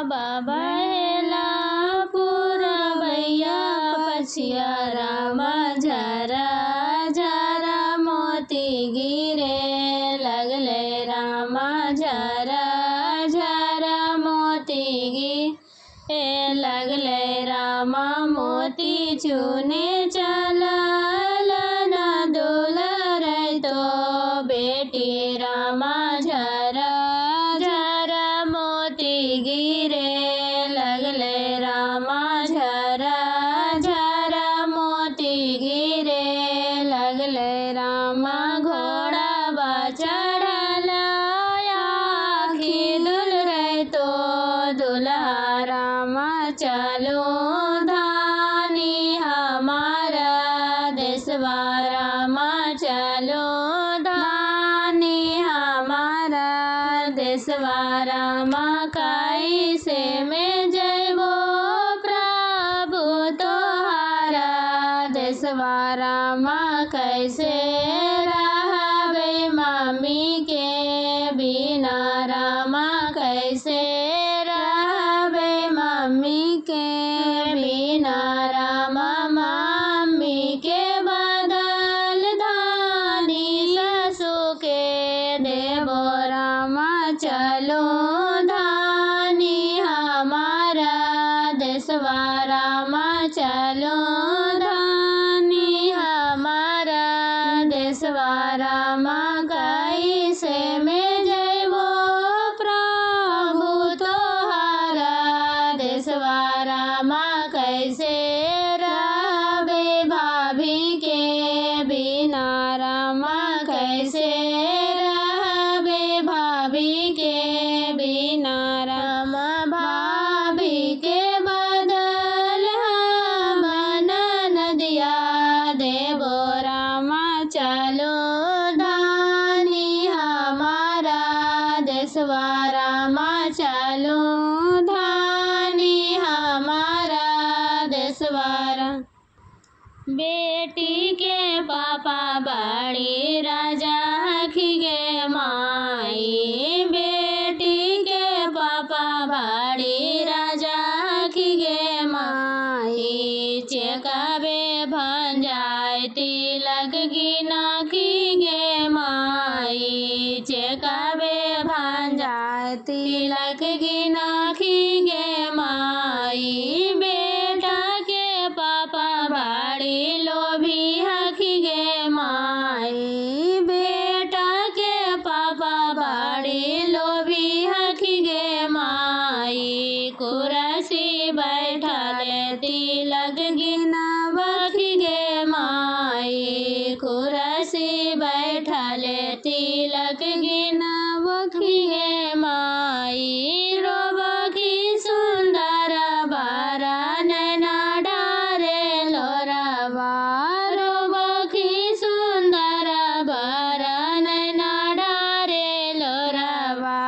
बहेला पुरवैया पछिया रामा झरा झरा मोती गिरे लगले रामा झरा झरा मोती गिरे लगले रामा मोती चुने चलल न दुलर तो बेटी रामा झरा झरा मोती गिरे लगले रामा झरा झरा मोती गिरे लगले रामा घोड़ा चढ़ला आखी दुल रहे तो दुल्हा रामा चलो धानी हमारा देशवा रामा चलो धानी हमारा देशवा रामा कैसे में जयबो प्रभु तोहारा देशवा रामा कैसे रहबे मम्मी के बिना रामा कैसे रहबे मम्मी के बिना रामा मम्मी के बदल धानी ससु के देवो रामा चलो धानी हमारा देशवा रामा चलो धानी हमारा देशवा रामा कैसे में जयबो प्रभु तोहारा देशवा रामा कैसे रहबे भाभी के बिना रामा कैसे रहबे भाभी के बिना रामा भाभी के बदल हम नदिया देवो रामा चलो धानी हमारा देशवा रामा चलो धानी हमारा देशवा बेटी के पापा बड़ी राजा हखिगे माई बेटी के पापा बड़ी राजा हखिगे माई चेकाबे भंजाय तिलक गिना खिगे माई चेकाबे भंजाय तिलक गिना खिगे माई बेटा के पापा बड़ी लोभी हखिगे माई बेटा के पापा बड़ी लोभी हखिगे माई कुरसी बैठले तिलक गिना बखिगे माई कुरसी बैठले तिलक गिना बखिगे माई रोबकी सुंदर बारा नैना डारे लोरावा रोबकी सुंदर बारा नैना डारे लोरावा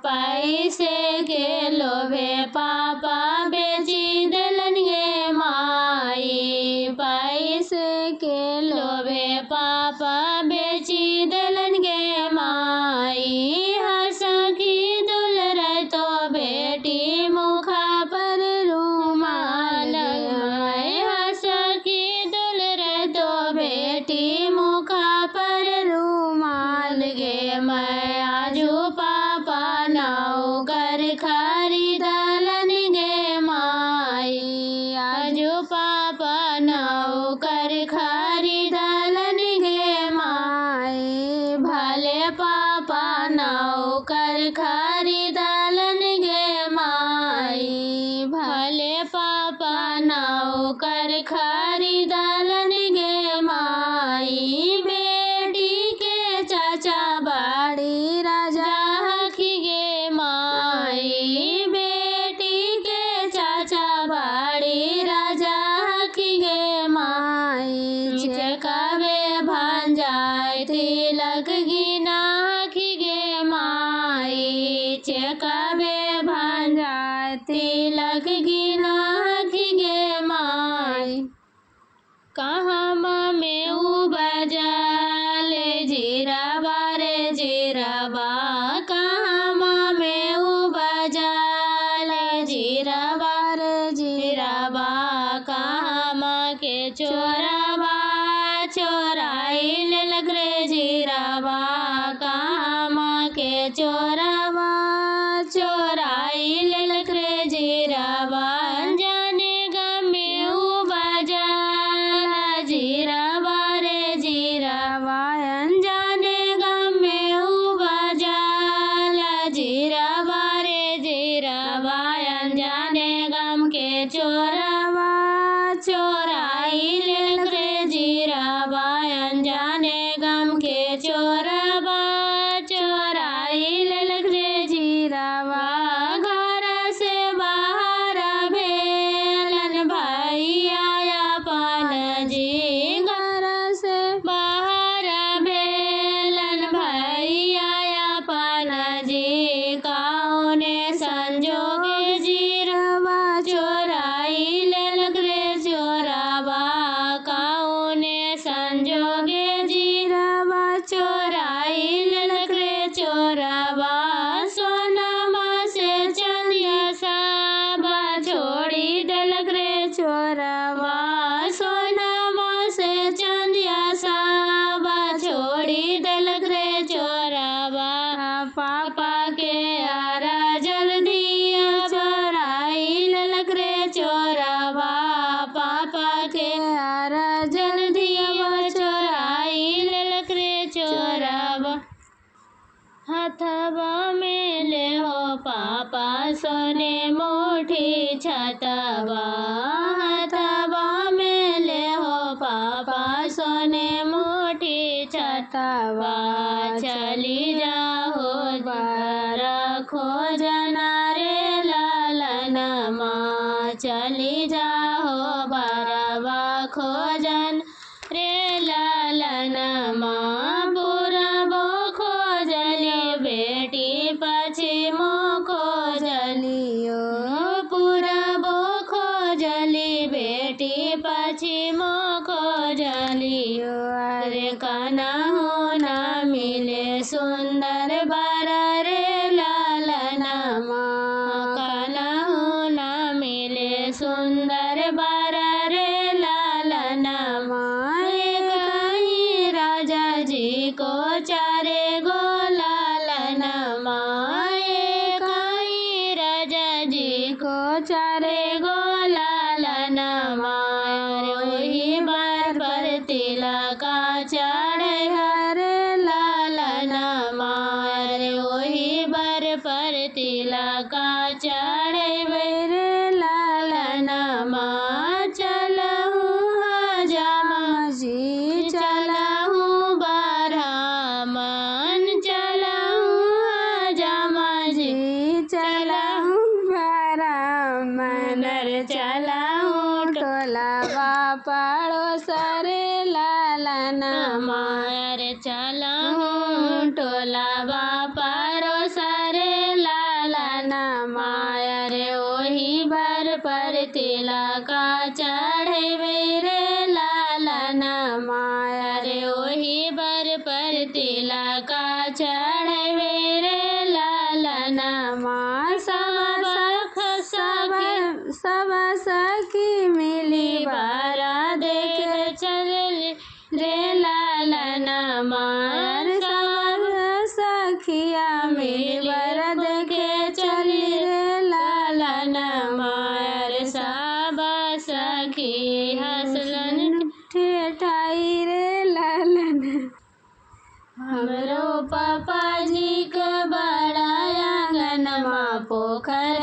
पैसे के लोभे पापा बेची दिलन गे माई पैसे के लोभे पापा बेची दिलन गे माई हंसकी दुल रहे तो बेटी मुखा पर रूमाल लगाए हंसकी दुल रहे तो बेटी मुखा पर रूमाल गे मैं आजू पापा नौकर खरीदलन गे माई आजू पापा नौकर खरीदलन गे माई भले पापा नौकर खरीदलन गे माई भले पापा नौकर खरीदलन गे माई बेटी के चाचा बड़ी राजा हखिगे माई बेटी के चाचा बड़ी राजा हखिगे माई चेकाबे भंजाय तिलक गिना हखिगे माई चेकाबे भंजाय तिलक गिना हखिगे माई कहाँ में बजल जीराबा रे जीराबा कहाँ में बजल सोने मुठी छतवा हथवा में ले हो पापा सोने मुठी छतवा चली जाओ बर खोजना रे लालनमा चली जाओ बरवा खोजन रे लालनमा पूरबो खोजली बेटी पश्चिमो खोजलियो पूरबो खोजली बेटी पश्चिमो खोजलियो अरे कनहु न मिले सुंदर बर रे लालनमा कनहु न मिले सुंदर बर रे लालनमा कहीं राजा जी को चारे गो लालनमा कहीं राजा जी को चारे गो लालनमा वही बार पर तिलका चढ़े हरे लालनमा वही बार पर तिलका चढ़े रे लालनमा चलहूँ हजामा जी चलहूँ बरहमन चलहूँ हजामा जी चलहूँ बरहमन चलहूँ टोलवा पड़ोस रे लालनमा चलहूँ टोलवा पड़ोस रे लालनमा ओही बर पर तिलका चढ़े रे लालनमा ओही बर पर तिलका चढ़े रे लालनमा सब सखी मिली बारा देख चल रे लालनमा सब सखिया मिली बारा देखे चली रे लालनमा सब सखी हंसलन ठेठाई रे लालन हमरो पापा जी के बड़ा आंगनमा पोखर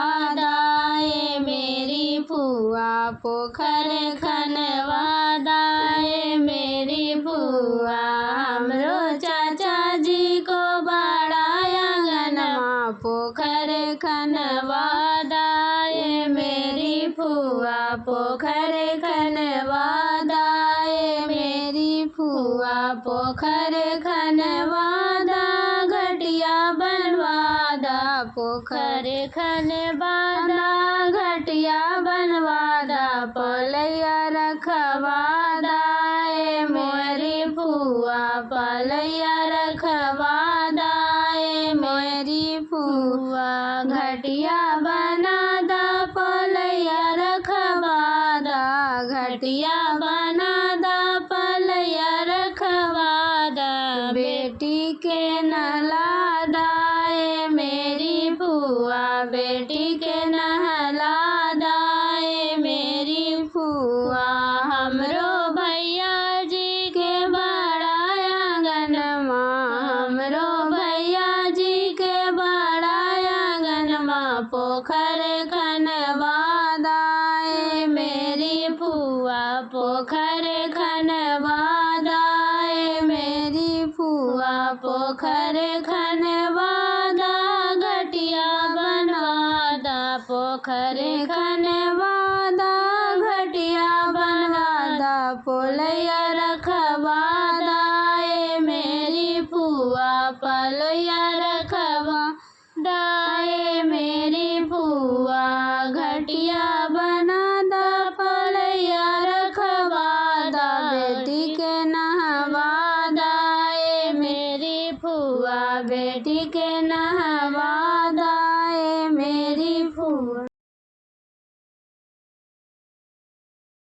खनवादाए मेरी फुआ पोखर खनवादाए मेरी फुआ हमरो चाचा जी को बड़ा आंगनमा पोखर खनवादाए मेरी फुआ पोखर खनवादाए मेरी फुआ पोखर खनवादा घटिया बनवादा पोखर खनवादा घटिया बनवादा पलैया रखवादा मेरी फुआ पलैया रखवादा मेरी फुआ घटिया बनादा पलैया रखवादा घटिया बनादा पलैया रखवादा बेटी के नहलादाए मेरी फुआ बेटी के नहलादाए मेरी फुआ हमरो भैया जी के बड़ा आंगनमा हमरो भैया जी के बड़ा आंगनमा पोखर खनवादाए मेरी फुआ पोखर खनवादाए मेरी फुआ पोखर खनवादा घटिया बनवादा पोखर खनवादा घटिया बनवादा पोलैया रखवादा मेरी फुआ पलैया रखवादा मेरी फुआ घटिया बनादा पलैया रखवादा बेटी के नहवादा मेरी फुआ बेटी के नहवा